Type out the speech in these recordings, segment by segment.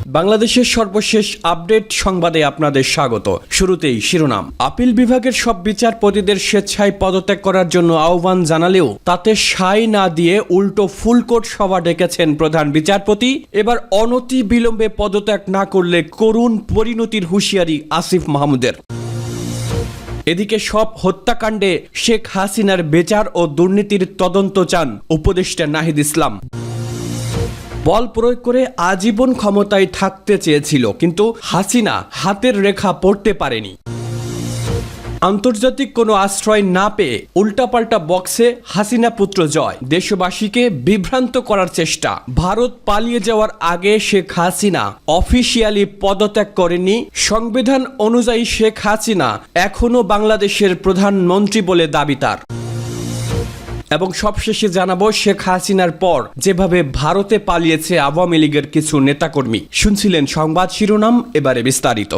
বাংলাদেশের সর্বশেষ আপডেট সংবাদে আপনাদের স্বাগত। শুরুতেই শিরোনাম। আপিল বিভাগের সব বিচারপতিদের স্বেচ্ছায় পদত্যাগ করার জন্য আহ্বান জানালেও তাতে সায় না দিয়ে উল্টো ফুলকোট সভা ডেকেছেন প্রধান বিচারপতি। এবার অনতি বিলম্বে পদত্যাগ না করলে করুণ পরিণতির হুঁশিয়ারি আসিফ মাহমুদের। এদিকে সব হত্যাকাণ্ডে শেখ হাসিনার বিচার ও দুর্নীতির তদন্ত চান উপদেষ্টা নাহিদ ইসলাম। বল প্রয়োগ করে আজীবন ক্ষমতায় থাকতে চেয়েছিল, কিন্তু হাসিনা হাতের রেখা পড়তে পারেনি। আন্তর্জাতিক কোনো আশ্রয় না পেয়ে উল্টাপাল্টা বক্সে হাসিনা পুত্র জয়। দেশবাসীকে বিভ্রান্ত করার চেষ্টা। ভারত পালিয়ে যাওয়ার আগে শেখ হাসিনা অফিসিয়ালি পদত্যাগ করেনি। সংবিধান অনুযায়ী শেখ হাসিনা এখনো বাংলাদেশের প্রধানমন্ত্রী বলে দাবি তার। এবং সবশেষে জানাবো শেখ হাসিনার পর যেভাবে ভারতে পালিয়েছে আওয়ামী লীগের কিছু নেতাকর্মী। শুনছিলেন সংবাদ শিরোনাম, এবারে বিস্তারিত।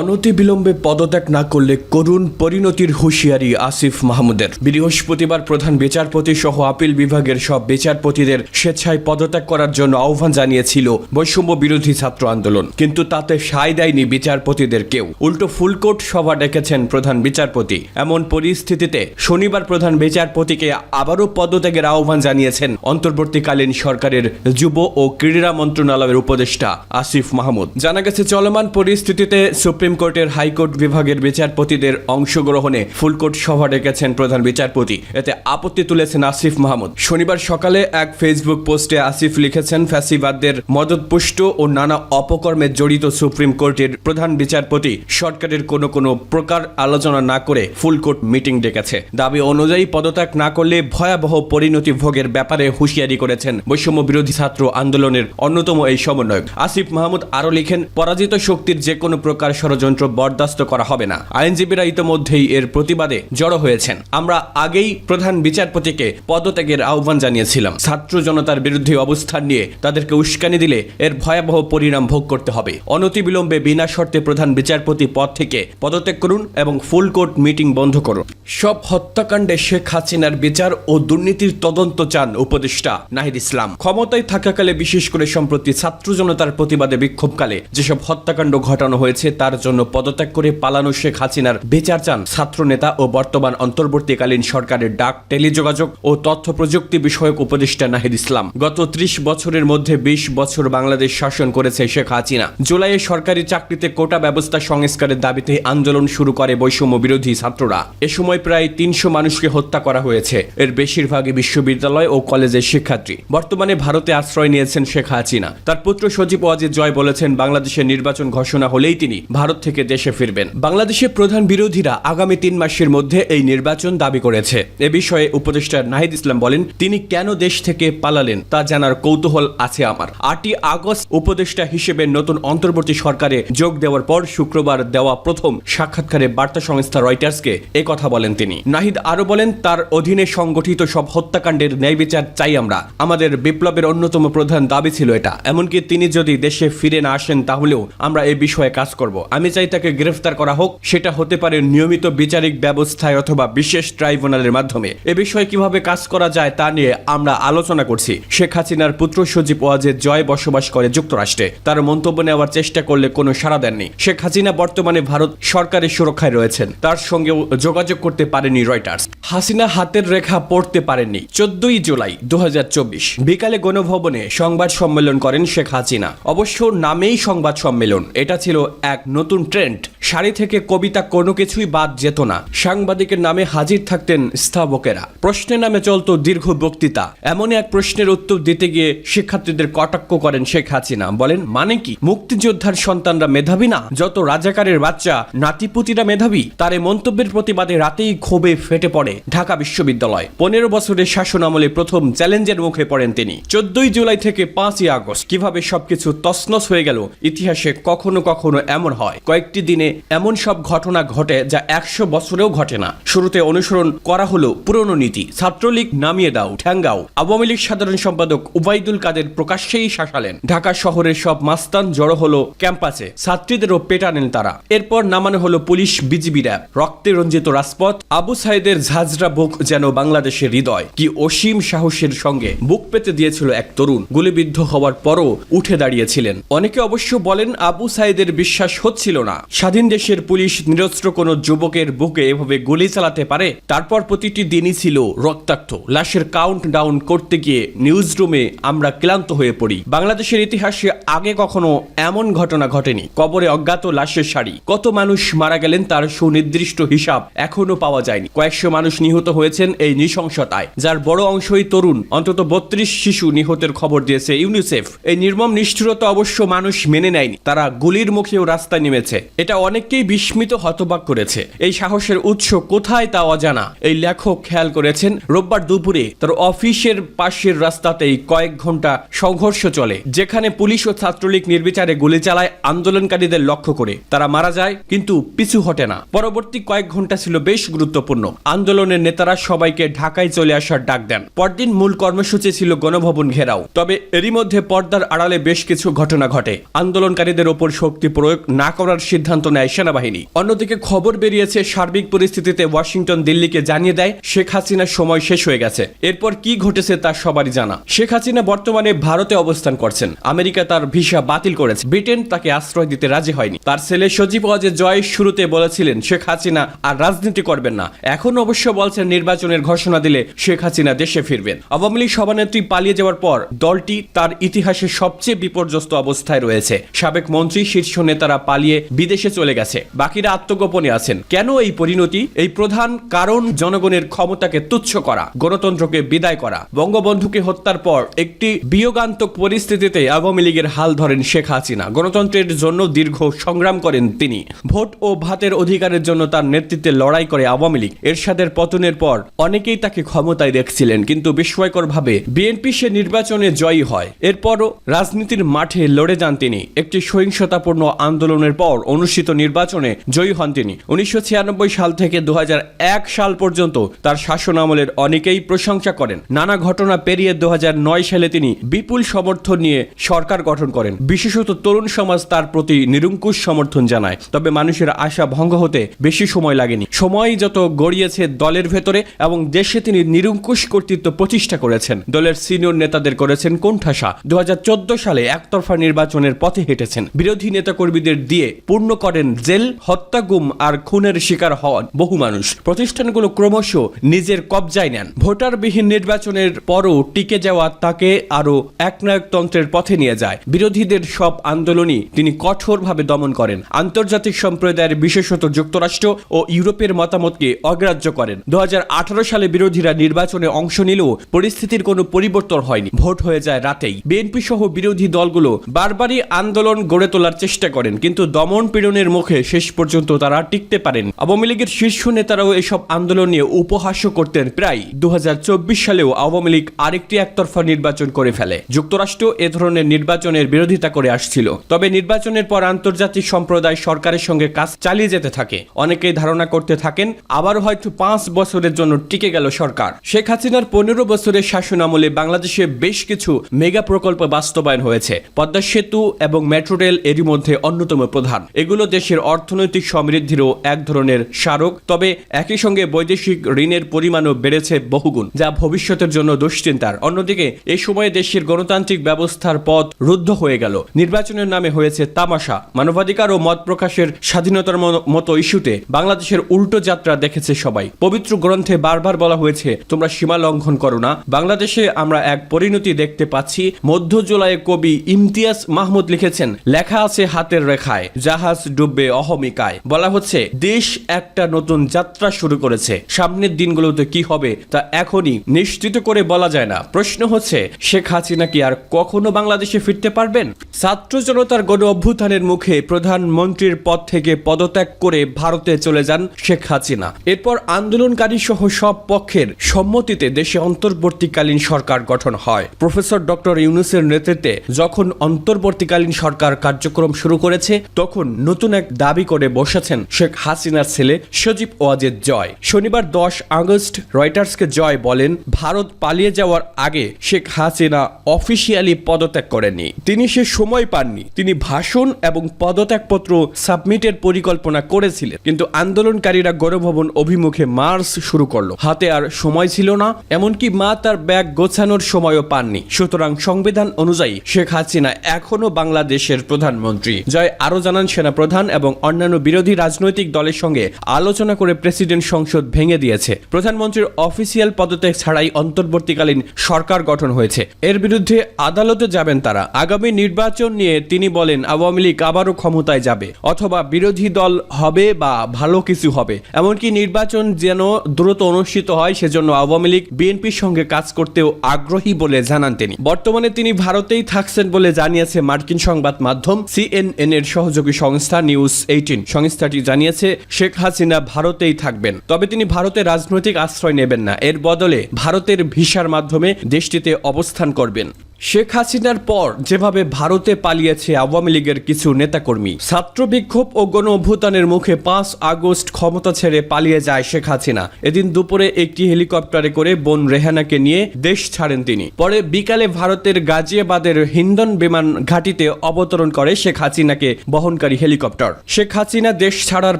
অনতিবিলম্বে পদত্যাগ না করলে করুণ পরিণতির হুঁশিয়ারি আসিফ মাহমুদের। বৃহস্পতিবার প্রধান বিচারপতি সহ আপিল বিভাগের সব বিচারপতিদের স্বেচ্ছায় পদত্যাগ করার জন্য আহ্বান জানিয়েছিল বৈষম্য বিরোধী ছাত্র আন্দোলন, কিন্তু তাতে সায় দেয়নি বিচারপতিদের কেউ। উল্টো ফুলকোট সভা ডেকেছেন প্রধান বিচারপতি। এমন পরিস্থিতিতে শনিবার প্রধান বিচারপতিকে আবারও পদত্যাগের আহ্বান জানিয়েছেন অন্তর্বর্তীকালীন সরকারের যুব ও ক্রীড়া মন্ত্রণালয়ের উপদেষ্টা আসিফ মাহমুদ। জানা গেছে, চলমান পরিস্থিতিতে সুপ্রিম কোর্টের হাইকোর্ট বিভাগের বিচারপতিদের অংশগ্রহণে ফুলকোট সভা ডেকেছেন প্রধান বিচারপতি। এতে আপত্তি তুলেছেন আসিফ মাহমুদ। শনিবার সকালে এক ফেসবুক পোস্টে আসিফ লিখেছেন, ফ্যাসিবাদদের মদতপুষ্ট ও নানা অপকর্মে জড়িত সুপ্রিম কোর্টের প্রধান বিচারপতি সরকারের কোনো প্রকার আলোচনা না করে ফুলকোট মিটিং ডেকেছে। দাবি অনুযায়ী পদত্যাগ না করলে ভয়াবহ পরিণতি ভোগের ব্যাপারে হুঁশিয়ারি করেছেন বৈষম্য বিরোধী ছাত্র আন্দোলনের অন্যতম এই সমন্বয়ক আসিফ মাহমুদ। আরও লিখেন, পরাজিত শক্তির যে কোনো প্রকার ষড়যন্ত্র বরদাস্ত করা হবে না। আইনজীবীরা ইতোমধ্যেই এর প্রতিবাদে জড়ো হয়েছেন। আমরা আগেই প্রধান বিচারপতিকে পদত্যাগের আহ্বান জানিয়েছিলাম। ছাত্র জনতার বিরুদ্ধে অবস্থান নিয়ে তাদেরকে উস্কানি দিলে এর ভয়াবহ পরিণাম ভোগ করতে হবে। অনতিবিলম্বে বিনা শর্তে প্রধান বিচারপতি পদ থেকে পদত্যাগ করুন এবং ফুলকোট মিটিং বন্ধ করুন। সব হত্যাকাণ্ডে শেখ হাসিনার বিচার ও দুর্নীতির তদন্ত চান উপদেষ্টা নাহিদ ইসলাম। ক্ষমতায় থাকাকালে, বিশেষ করে সম্প্রতি ছাত্র জনতার প্রতিবাদে বিক্ষোভকালে যেসব হত্যাকাণ্ড ঘটানো হয়েছে তার জন্য পদত্যাগ করে পালানো শেখ হাসিনার বিচার চান ছাত্র নেতা ও বর্তমান অন্তর্বর্তীকালীন সরকারের ডাক, টেলিযোগাযোগ ও তথ্য প্রযুক্তি বিষয়ক উপদেষ্টা নাহিদ ইসলাম। গত 30 বছরের মধ্যে 20 বছর বাংলাদেশ শাসন করেছে শেখ হাসিনা। জুলাইয়ে সরকারি চাকরিতে কোটা ব্যবস্থা সংস্কারের দাবিতে আন্দোলন শুরু করে বৈষম্য বিরোধী ছাত্ররা। এ সময় প্রায় 300 মানুষকে হত্যা করা হয়েছে। এর বেশিরভাগই বিশ্ববিদ্যালয় ও কলেজের শিক্ষার্থী। বর্তমানে ভারতে আশ্রয় নিয়েছেন শেখ হাসিনা। তার পুত্র সজীব ওয়াজেদ জয় বলেছেন, বাংলাদেশের নির্বাচন ঘোষণা হলেই তিনি ভারত থেকে দেশে ফিরবেন। বাংলাদেশের প্রধান বিরোধীরা আগামী 3 মাসের মধ্যে এই নির্বাচন দাবি করেছে। এ বিষয়ে উপদেষ্টা নাহিদ ইসলাম বলেন, তিনি কেন দেশ থেকে পালালেন তা জানার কৌতূহল আছে আমার। 8ই আগস্ট উপদেষ্টা হিসেবে নতুন অন্তর্বর্তী সরকারে যোগ দেওয়ার পর শুক্রবার দেওয়া প্রথম সাক্ষাৎকারে বার্তা সংস্থা রয়টার্সকে এ কথা বলেন তিনি। নাহিদ আরো বলেন, তার অধীনে সংগঠিত সব হত্যাকাণ্ডের ন্যায় বিচার চাই আমরা। আমাদের বিপ্লবের অন্যতম প্রধান দাবি ছিল এটা। এমনকি তিনি যদি দেশে ফিরে না আসেন তাহলেও আমরা এই বিষয়ে কাজ করব। আমি চাই তাকে গ্রেফতার করা হোক। সেটা হতে পারে নিয়মিত বিচারিক ব্যবস্থায় অথবা বিশেষ ট্রাইব্যুনালের মাধ্যমে। এ বিষয়ে কিভাবে কাজ করা যায় তা নিয়ে আমরা আলোচনা করছি। শেখ হাসিনার পুত্র সজীব ওয়াজেদ জয় বসবাস করে যুক্তরাষ্ট্রে। তার মন্তব্য নেওয়ার চেষ্টা করলে কোনো সাড়া দেননি। শেখ হাসিনা বর্তমানে ভারত সরকারের সুরক্ষায় রয়েছেন। তার সঙ্গেও যোগাযোগ করতে পারেনি রয়টার্স। হাসিনা হাতের রেখা পড়তে পারেননি। 14ই জুলাই 2024 বিকালে গণভবনে সংবাদ সম্মেলন করেন শেখ হাসিনা। অবশ্য নামেই সংবাদ সম্মেলন, এটা ছিল এক নতুন ট্রেন্ড। শাড়ি থেকে কবিতা কোনো কিছুই বাদ যেত না। সাংবাদিকের নামে হাজির থাকতেন স্থাবকেরা। প্রশ্নের নামে চলত দীর্ঘ বক্তৃতা। এমনই এক প্রশ্নের উত্তর দিতে গিয়ে শিক্ষার্থীদের কটাক্ষ করেন শেখ হাসিনা। বলেন, মানে কি মুক্তিযোদ্ধার সন্তানরা মেধাবী না? যত রাজাকারের বাচ্চা নাতিপুতিরা মেধাবী? তার এই মন্তব্যের প্রতিবাদে রাতেই ক্ষোভে ফেটে পড়ে ঢাকা বিশ্ববিদ্যালয়। 15 বছরের শাসন আমলে প্রথম চ্যালেঞ্জের মুখে পড়েন তিনি। 14ই জুলাই থেকে 5ই আগস্ট কিভাবে সবকিছু তছনছ হয়ে গেল, ইতিহাসে কখনো কখনো এমন হয়। হয়। কয়েকটি দিনে এমন সব ঘটনা ঘটে যা 100 বছরেও ঘটে না। শুরুতে অনুসরণ করা হলো পুরনো নীতি, ছাত্রলীগ নামিয়ে দাও, ঠ্যাঙ্গাও। আওয়ামী লীগ সাধারণ সম্পাদক উবাইদুল কাদের প্রকাশ্যেই শাসালেন। ঢাকা শহরের সব মাস্তান জড়ো হলো ক্যাম্পাসে, ছাত্রীদেরও পেটানেন তারা। এরপর নামানো হলো পুলিশ, বিজিবি, র্যাব। রক্তে রঞ্জিত রাজপথ। আবু সাইদের ঝাঁঝরা বুক যেন বাংলাদেশের হৃদয়। কি অসীম সাহসের সঙ্গে বুক পেতে দিয়েছিল এক তরুণ। গুলিবিদ্ধ হওয়ার পরও উঠে দাঁড়িয়েছিলেন। অনেকে অবশ্য বলেন আবু সাইদের বিশ্বাস হচ্ছিল না স্বাধীন দেশের পুলিশ নিরস্ত্র কোনো যুবকের বুকে এভাবে গুলি চালাতে পারে। তারপর প্রতিটি দিনই ছিল রক্তাক্ত। লাশের কাউন্ট ডাউন করতে গিয়ে নিউজ রুমে আমরা ক্লান্ত হয়ে পড়ি। বাংলাদেশের ইতিহাসে আগে কখনো এমন ঘটনা ঘটেনি। কবরে অজ্ঞাত লাশের সারি। কত মানুষ মারা গেলেন তার সুনির্দিষ্ট হিসাব এখনো পাওয়া যায়নি। কয়েকশো মানুষ নিহত হয়েছেন এই নৃশংসতায়, যার বড় অংশই তরুণ। অন্তত 32 শিশু নিহতের খবর দিয়েছে ইউনিসেফ। এই নির্মম নিষ্ঠুরতা অবশ্য মানুষ মেনে নেয়নি। তারা গুলির মুখেও রাস্তায় নেমেছে। এটা অনেককেই বিস্মিত, হতবাক করেছে। এই সাহসের উৎস কোথায় তা অজানা। এই লেখক খেয়াল করেছেন রোববার দুপুরে তার অফিসের পাশের রাস্তাতেই কয়েক ঘন্টা সংঘর্ষ চলে, যেখানে পুলিশ ও ছাত্রলীগ নির্বিচারে গুলি চালায় আন্দোলনকারীদের লক্ষ্য করে। তারা মারা যায় কিন্তু পিছু হটে না। পরবর্তী কয়েক ঘন্টা ছিল বেশ গুরুত্বপূর্ণ। আন্দোলনের নেতারা সবাইকে ঢাকায় চলে আসার ডাক দেন। পরদিন মূল কর্মসূচি ছিল গণভবন ঘেরাও। তবে এরই মধ্যে পর্দার আড়ালে বেশ কিছু ঘটনা ঘটে। আন্দোলনকারীদের ওপর শক্তি প্রয়োগ না করার সিদ্ধান্ত নেয় সেনাবাহিনী। অন্যদিকে খবর বেরিয়েছে সার্বিক পরিস্থিতিতে ওয়াশিংটন দিল্লিকে জানিয়ে দেয় শেখ হাসিনার সময় শেষ হয়ে গেছে। এরপর কি ঘটেছে তা সবারই জানা। শেখ হাসিনা বর্তমানে ভারতে অবস্থান করছেন। আমেরিকা তার ভিসা বাতিল করেছে। ব্রিটেন তাকে আশ্রয় দিতে রাজি হয়নি। তার ছেলে সজীব ওয়াজেদ জয় শুরুতে বলেছিলেন শেখ হাসিনা আর রাজনীতি করবেন না। এখন অবশ্য বলছেন নির্বাচনের ঘোষণা দিলে শেখ হাসিনা দেশে ফিরবেন। আওয়ামী লীগ সভানেত্রী পালিয়ে যাওয়ার পর দলটি তার ইতিহাসে সবচেয়ে বিপর্যস্ত অবস্থায় রয়েছে। সাবেক মন্ত্রী, শীর্ষ নেতারা পালিয়ে বিদেশে চলে গেছে। বাকিরা আত্মগোপনে আছেন। কেন এই পরিণতি? এই প্রধান কারণ জনগণের ক্ষমতাকে তুচ্ছ করা, গণতন্ত্রকে বিদায় করা। বঙ্গবন্ধুকে হত্যার পর একটি বিয়োগান্তক পরিস্থিতিতে আওয়ামী লীগের হাল ধরেন শেখ হাসিনা। গণতন্ত্রের জন্য দীর্ঘ সংগ্রাম করেন তিনি। ভোট ও ভাতের অধিকারের জন্য তার নেতৃত্বে লড়াই করে আওয়ামী লীগ। এরশাদের পতনের পর অনেকেই তাকে ক্ষমতায় দেখছিলেন, কিন্তু বিস্ময়করভাবে বিএনপি সে নির্বাচনে জয়ী হয়। এরপরও রাজনীতির মাঠে লড়ে যান তিনি। একটি সহিংসতাপূর্ণ আন্দোলনের পর অনুষ্ঠিত নির্বাচনে জয়ী হন তিনি। 1996 সাল থেকে 2001 সাল পর্যন্ত তার শাসন আমলের অনেকেই প্রশংসা করেন। নানা ঘটনা পেরিয়ে 2009 সালে তিনি বিপুল সমর্থন নিয়ে সরকার গঠন করেন। বিশেষত তরুণ সমাজ তার প্রতি নিরঙ্কুশ সমর্থন জানায়। তবে মানুষের আশা ভঙ্গ হতে বেশি সময় লাগেনি। সময় যত গড়িয়েছে দলের ভেতরে এবং দেশে তিনি নিরঙ্কুশ কর্তৃত্ব প্রতিষ্ঠা করেছেন। দলের সিনিয়র নেতাদের করেছেন কোণঠাসা। 2014 সালে একতরফা নির্বাচনের পথে হেঁটেছেন। বিরোধী নেতাকর্মীদের দিয়ে পূর্ণ করেন জেল, হত্যা, গুম আর খুনের শিকার হওয়ান বহু মানুষ। প্রতিষ্ঠানগুলো ক্রমশ নিজের কবজায় নেন। ভোটারবিহীন নির্বাচনের পরও টিকে যাওয়া তাকে আরো একনায়কতন্ত্রের পথে নিয়ে যায়। বিরোধীদের সব আন্দোলনই তিনি কঠোরভাবে দমন করেন। আন্তর্জাতিক সম্প্রদায়ের, বিশেষত যুক্তরাষ্ট্র ও ইউরোপের মতামতকে অগ্রাহ্য করেন। 2018 সালে বিরোধীরা নির্বাচনে অংশ নিলেও পরিস্থিতির কোনো পরিবর্তন হয়নি। ভোট হয়ে যায় রাতেই। বিএনপি সহ বিরোধী দলগুলো বারবারই আন্দোলন গড়ে তোলার চেষ্টা করেন, কিন্তু দমন পীড়নের মুখে শেষ পর্যন্ত তারা টিকতে পারেন। আওয়ামী লীগের শীর্ষ নেতারাও এসব আন্দোলন নিয়ে উপহাস্য করতেন। প্রায় 2024 সালেও আওয়ামী লীগ আরেকটি একতরফা নির্বাচন করে ফেলে। যুক্তরাষ্ট্র এ ধরনের নির্বাচনের বিরোধিতা করে আসছিল। তবে নির্বাচনের পর আন্তর্জাতিক সম্প্রদায় সরকারের সঙ্গে কাজ চালিয়ে যেতে থাকে। অনেকেই ধারণা করতে থাকেন আবারও হয়তো 5 বছরের জন্য টিকে গেল সরকার। শেখ হাসিনার 15 বছরের শাসন আমলে বাংলাদেশে বেশ কিছু মেগা প্রকল্প বাস্তবায়ন হয়েছে। পদ্মা সেতু এবং মেট্রো রেল এরই মধ্যে অন্যতম প্রধান। এগুলো দেশের অর্থনৈতিক সমৃদ্ধিরও এক ধরনের স্মারক। তবে একই সঙ্গে বৈদেশিক ঋণের পরিমাণও বেড়েছে বহুগুণ, যা ভবিষ্যতের জন্য দুশ্চিন্তার। অন্যদিকে এই সময়ে দেশের গণতান্ত্রিক ব্যবস্থার পথ রুদ্ধ হয়ে গেল। নির্বাচনের নামে হয়েছে তামাশা। মানবাধিকার ও মত প্রকাশের স্বাধীনতার মতো ইস্যুতে বাংলাদেশের উল্টো যাত্রা দেখেছে সবাই। পবিত্র গ্রন্থে বারবার বলা হয়েছে তোমরা সীমা লঙ্ঘন করো না। বাংলাদেশে আমরা এক পরিণতি দেখতে পাচ্ছি। মধ্য জুলাইয়ে কবি ইমতিয়াজ মাহমুদ লিখেছেন, লেখা আছে হাতের রেখায়, জাহাজ ডুববে অহমিকায়। বলা হচ্ছে দেশ একটা নতুন যাত্রা শুরু করেছে। সামনের দিনগুলোতে কি হবে তা এখনই নিশ্চিত করে বলা যায় না। প্রশ্ন হচ্ছে শেখ হাসিনা কি আর কখনো বাংলাদেশে ফিরতে পারবেন? ছাত্র জনতার গণ অভ্যুত্থানের মুখে প্রধানমন্ত্রীর পদ থেকে পদত্যাগ করে ভারতে চলে যান শেখ হাসিনা। এরপর আন্দোলনকারী সহ সব পক্ষের সম্মতিতে দেশে অন্তর্বর্তীকালীন সরকার গঠন হয়। প্রফেসর ডক্টর ইউনূসের নেতৃত্বে যখন অন্তর্বর্তীকালীন সরকার কার্যক্রম শুরু করেছে, তখন নতুন এক দাবি করে বসেছেন শেখ হাসিনার ছেলে সজীব ওয়াজেদ জয়। শনিবার 10 আগস্ট রয়টার্সকে জয় বলেন, ভারত পালিয়ে যাওয়ার আগে শেখ হাসিনা অফিসিয়ালি পদত্যাগ করেননি। তিনি সে সময় পাননি। তিনি ভাষণ এবং পদত্যাগপত্র সাবমিটের পরিকল্পনা করেছিলেন, কিন্তু আন্দোলনকারীরা গণভবন অভিমুখে মার্চ শুরু করলো। হাতে আর সময় ছিল না, এমনকি মা তার ব্যাগ গোছানোর সময়ও পাননি। সুতরাং সংবিধান অনুযায়ী শেখ হাসিনা এখনো বাংলাদেশের প্রধানমন্ত্রী। জয় আরো জানান, সেনাপ্রধান এবং অন্যান্য বিরোধী রাজনৈতিক দলের সঙ্গে আলোচনা করে প্রেসিডেন্ট সংসদ ভেঙে দিয়েছে। প্রধানমন্ত্রীর অফিসিয়াল পদত্যাগ ছাড়াই অন্তর্বর্তীকালীন সরকার গঠন হয়েছে। এর বিরুদ্ধে আদালতে যাবেন তারা। আগামী নির্বাচন নিয়ে তিনি বলেন, আওয়ামী লীগ আবারও ক্ষমতায় যাবে অথবা বিরোধী দল হবে বা ভালো কিছু হবে। এমনকি নির্বাচন যেন দ্রুত অনুষ্ঠিত হয় সেজন্য আওয়ামী লীগ বিএনপির সঙ্গে কাজ করতেও আগ্রহী বলে জানান তিনি। বর্তমানে তিনি ভারতেই থাকছেন বলে জানিয়েছে মার্কিন সংবাদ মাধ্যম CNN এর সহযোগী সংস্থা নিউজ 18। সংস্থাটি জানিয়েছে শেখ হাসিনা ভারতেই থাকবেন, তবে তিনি ভারতে রাজনৈতিক আশ্রয় নেবেন না। এর বদলে ভারতের ভিসার মাধ্যমে দেশটিতে অবস্থান করবেন। শেখ হাসিনার পর যেভাবে ভারতে পালিয়েছে আওয়ামী লীগের কিছু নেতাকর্মী, ছাত্র বিক্ষোভ ও গণ অভ্যুত্থানের মুখে 5 আগস্ট ক্ষমতা ছেড়ে পালিয়ে যায় শেখ হাসিনা। এদিন দুপুরে একটি হেলিকপ্টারে করে বোন রেহানাকে নিয়ে দেশ ছাড়েন তিনি। পরে বিকালে ভারতের গাজিয়াবাদের হিন্দন বিমান ঘাঁটিতে অবতরণ করে শেখ হাসিনাকে বহনকারী হেলিকপ্টার। শেখ হাসিনা দেশ ছাড়ার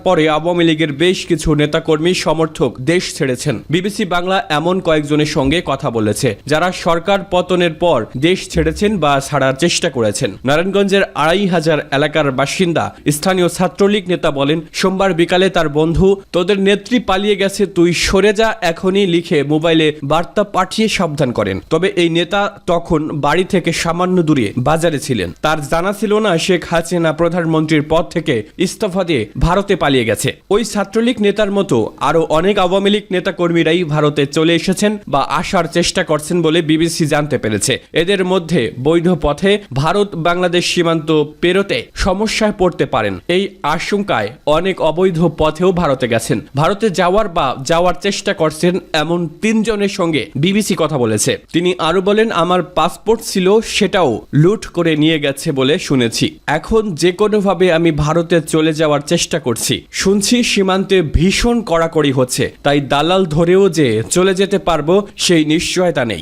পরে আওয়ামী লীগের বেশ কিছু নেতাকর্মী সমর্থক দেশ ছেড়েছেন। বিবিসি বাংলা এমন কয়েকজনের সঙ্গে কথা বলেছে যারা সরকার পতনের পর দেশ ছেড়েছেন বা ছাড়ার চেষ্টা করেছেন। নারায়ণগঞ্জের 2500 এলাকার বাসিন্দা স্থানীয় ছাত্রলীগ নেতা বলেন, সোমবার বিকালে তার বন্ধু, তোদের নেত্রী পালিয়ে গেছে, তুই সরে যা এখনই লিখে মোবাইলে বার্তা পাঠিয়ে সাবধান করেন। তবে এই নেতা তখন বাড়ি থেকে সামান্য দূরে বাজারে ছিলেন। তার জানা ছিল না শেখ হাসিনা প্রধানমন্ত্রীর পদ থেকে ইস্তফা দিয়ে ভারতে পালিয়ে গেছে। ওই ছাত্রলীগ নেতার মতো আরো অনেক আওয়ামী লীগ নেতা কর্মীরাই ভারতে চলে এসেছেন বা আসার চেষ্টা করছেন বলে বিবিসি জানতে পেরেছে। এদের মধ্যে বৈধ পথে ভারত বাংলাদেশ সীমান্ত পেরোতে সমস্যায় পড়তে পারেন, এই আশঙ্কায় অনেক অবৈধ পথেও ভারতে গেছেন। ভারতে যাওয়ার চেষ্টা করছেন এমন 3 জনের সঙ্গে বিবিসি কথা বলেছে। তিনি আরো বলেন, আমার পাসপোর্ট ছিল, সেটাও লুট করে নিয়ে গেছে বলে শুনেছি। এখন যে কোনোভাবে আমি ভারতে চলে যাওয়ার চেষ্টা করছি। শুনছি সীমান্তে ভীষণ কড়াকড়ি হচ্ছে, তাই দালাল ধরেও যে চলে যেতে পারবো সেই নিশ্চয়তা নেই।